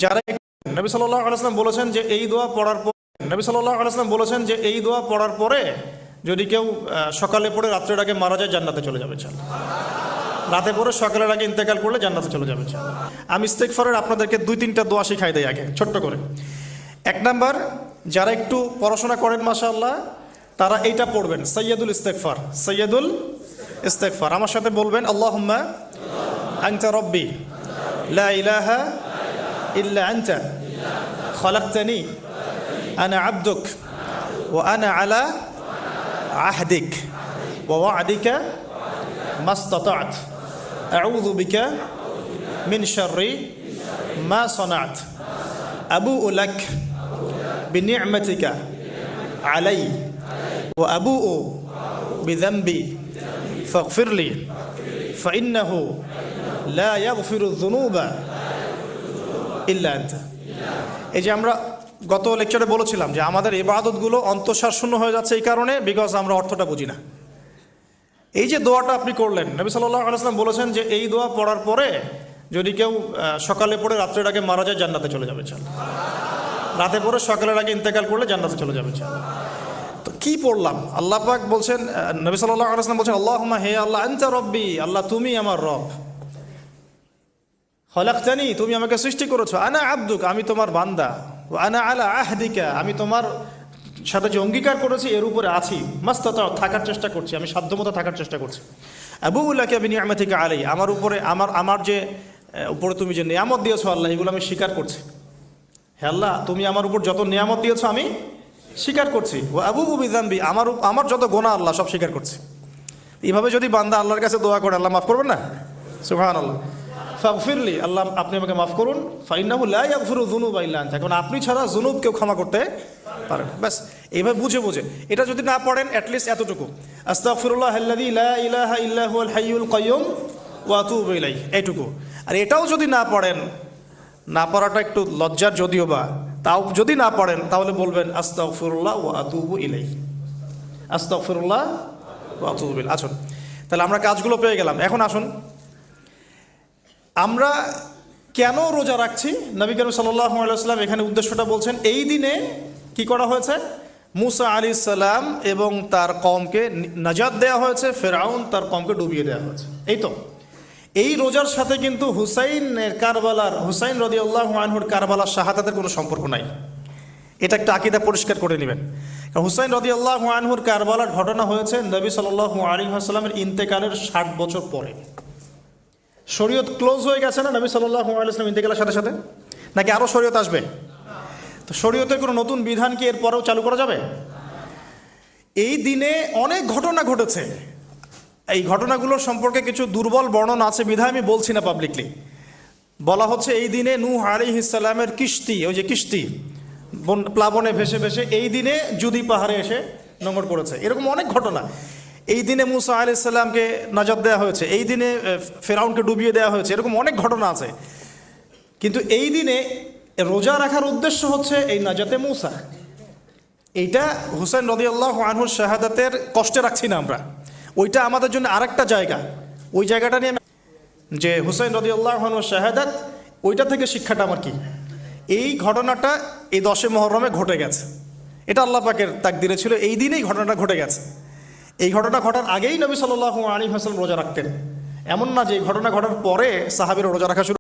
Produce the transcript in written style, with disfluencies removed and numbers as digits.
যারা নবী সাল্লাল্লাহু আলাইহি ওয়াসাল্লাম বলেছেন যে এই দোয়া পড়ার পর পরে যদি কেউ সকালে পড়ে রাত্রের আগে মারা যায় জান্নাতে চলে যাবে ইনশাআল্লাহ। রাতে পড়ে সকালের আগে ইন্তেকাল করলে জান্নাতে চলে যাবে ইনশাআল্লাহ। আমি ইস্তেগফারের আপনাদেরকে 2-3টা দোয়া শিখাই দেই আগে ছোট্ট করে। 1 নাম্বার, যারা একটু পড়াশোনা করেন মাশাআল্লাহ তারা এইটা পড়বেন, সাইয়্যিদুল ইস্তেগফার। আমার সাথে বলবেন, আল্লাহুম্মা আনতা রাব্বি লা ইলাহা ইল্লা আনতা খালাকতানি আনা আবদুক ওয়া আনা আলা আহদিক ওয়া ওয়া'দিকা মাস্তাতা'ত আউযু বিকা মিন শাররি মা সানা'ত আবু'ু লাক বিনি'মাতিকা আলাই ওয়া আবু'ু বিযানবি ফাগফিরলি ফাইন্নাহু লা ইয়াগফিরুয যুনুবা ইল্লা আনতা। এই যে আমরা গত লেকচারে বলেছিলাম যে আমাদের ইবাদতগুলো অন্তঃসার শূন্য হয়ে যাচ্ছে এই কারণে, বিকজ আমরা অর্থটা বুঝি না। এই যে দোয়াটা আপনি করলেন, নবী সাল্লাল্লাহু আলাইহি ওয়াসাল্লাম বলেছেন যে এই দোয়া পড়ার পরে যদি কেউ সকালে পড়ে রাত্রের আগে মারা যায় জান্নাতে চলে যাবে ইনশাআল্লাহ। রাতে পড়ে সকালের আগে ইন্তেকাল করলে জান্নাতে চলে যাবে ইনশাআল্লাহ। তো কি পড়লাম? আল্লাহ পাক বলছেন, নবী সাল্লাল্লাহু আলাইহি ওয়াসাল্লাম বলছেন, আল্লাহুম্মা হে আল্লাহ আনতা রব্বি, আল্লাহ তুমি আমার রব, খালাকতানি তুমি আমাকে সৃষ্টি করেছো, আনা আবদুক আমি তোমার বান্দা, আনা আলা আহদিকা আমি তোমার সাথে যে অঙ্গীকার করেছি এর উপরে আছি, মাস্তাতা থাকার চেষ্টা করছি, আমি সাধ্যমতো থাকার চেষ্টা করছি, আবু'ু লাকা বিনি'মাতিকা আলাই আমার উপরে আমার যে উপরে তুমি যে নিয়ামত দিয়েছো আল্লাহ এগুলো আমি স্বীকার করছি। হে আল্লাহ তুমি আমার উপর যত নিয়ামত দিয়েছো আমি স্বীকার করছি, ওয়া আবু'ু বিযানবি আমার যত গুনাহ আল্লাহ সব স্বীকার করছি। এইভাবে যদি বান্দা আল্লাহর কাছে দোয়া করে আল্লাহ মাফ করবেন না? সুবহানাল্লাহ। ফাগফিরলি আল্লাহ আপনি আমাকে মাফ করুন, ফাইন্নাহু লা ইয়াগফিরু যুনুবা ইল্লা আনতা কারণ আপনি ছাড়া যুনুব কেউ ক্ষমা করতে পারেন। ব্যাস এইভাবে বুঝে এটা যদি না পড়েন অ্যাটলিস্ট এতটুকু, আস্তাগফিরুল্লাহাল্লাযী লা ইলাহা ইল্লা হুয়াল হাইয়ুল কাইয়্যুম ওয়া আতুবু ইলাইহি, এইটুকু। আর এটাও যদি না পড়েন, না পড়াটা একটু লজ্জার যদিও বা, তাও যদি না পড়েন তাহলে বলবেন আস্তাগফিরুল্লাহ ওয়া আতুবু ইলাইহি, আস্তাগফিরুল্লাহ ওয়া আতুবু ইলাইহি। আসুন তাহলে আমরা কাজগুলো পেয়ে গেলাম। এখন আসুন আমরা কেন রোজা রাখছি। নবী করিম সাল্লাল্লাহু আলাইহি ওয়াসাল্লাম এখানে উদ্দেশ্যটা বলছেন, এই দিনে কি করা হয়েছে, মুসা আলাইহিস সালাম এবং তার কওমকে নাজাত দেওয়া হয়েছে, ফেরাউন তার কওমকে ডুবিয়ে দেওয়া হয়েছে। এই তো এই রোজার সাথে কিন্তু হুসাইন রাদিয়াল্লাহু আনহুর কারবালার শাহাদাতের কোনো সম্পর্ক নাই। এটা একটা আকীদা পরিষ্কার করে নেবেন। কারণ হুসাইন রাদিয়াল্লাহু আনহুর কারবালার ঘটনা হয়েছে নবী সাল্লাল্লাহু আলাইহি ওয়াসাল্লামের ইন্তেকালের 60 বছর পরে। শরীয়ত ক্লোজ হয়ে গেছে না নবী সাল্লাল্লাহু আলাইহি ওয়াসাল্লাম ইন্তেকালের সাথে সাথে, নাকি আরও শরীয়ত আসবে? তো শরীয়তের কোনো নতুন বিধান কি এর পরেও চালু করা যাবে? এই দিনে অনেক ঘটনা ঘটেছে, এই ঘটনাগুলোর সম্পর্কে কিছু দুর্বল বর্ণনা আছে বিধায় আমি বলছি না পাবলিকলি। বলা হচ্ছে এই দিনে নূহ আলাইহিস সালামের কিস্তি, ওই যে কিস্তি প্লাবনে ভেসে ভেসে এই দিনে জুদি পাহাড়ে এসে নোঙর করেছে, এরকম অনেক ঘটনা। এই দিনে মুসা আলাইহিস সালামকে নাজাত দেওয়া হয়েছে, এই দিনে ফেরাউনকে ডুবিয়ে দেওয়া হয়েছে, এরকম অনেক ঘটনা আছে। কিন্তু এই দিনে রোজা রাখার উদ্দেশ্য হচ্ছে এই নাজাতে মুসা। এইটা হুসাইন রাদিয়াল্লাহু আনহুর শাহাদাতের কষ্টে রাখছি না আমরা, ওইটা আমাদের জন্য আরেকটা জায়গা। ওই জায়গাটা নিয়ে যে হুসাইন রাদিয়াল্লাহু আনহুর শাহাদাত, ওইটা থেকে শিক্ষাটা আমার কি, এই ঘটনাটা এই 10 মুহররমে ঘটে গেছে, এটা আল্লাহ পাকের তাকদিরে ছিল, এই দিনেই ঘটনাটা ঘটে গেছে। এই ঘটনা ঘটার আগেই নবী সাল্লাল্লাহু আলাইহি ওয়াসাল্লাম রোজা রাখতেন, এমন না যে এই ঘটনা ঘটার পরে সাহাবীরা রোজা রাখা শুরু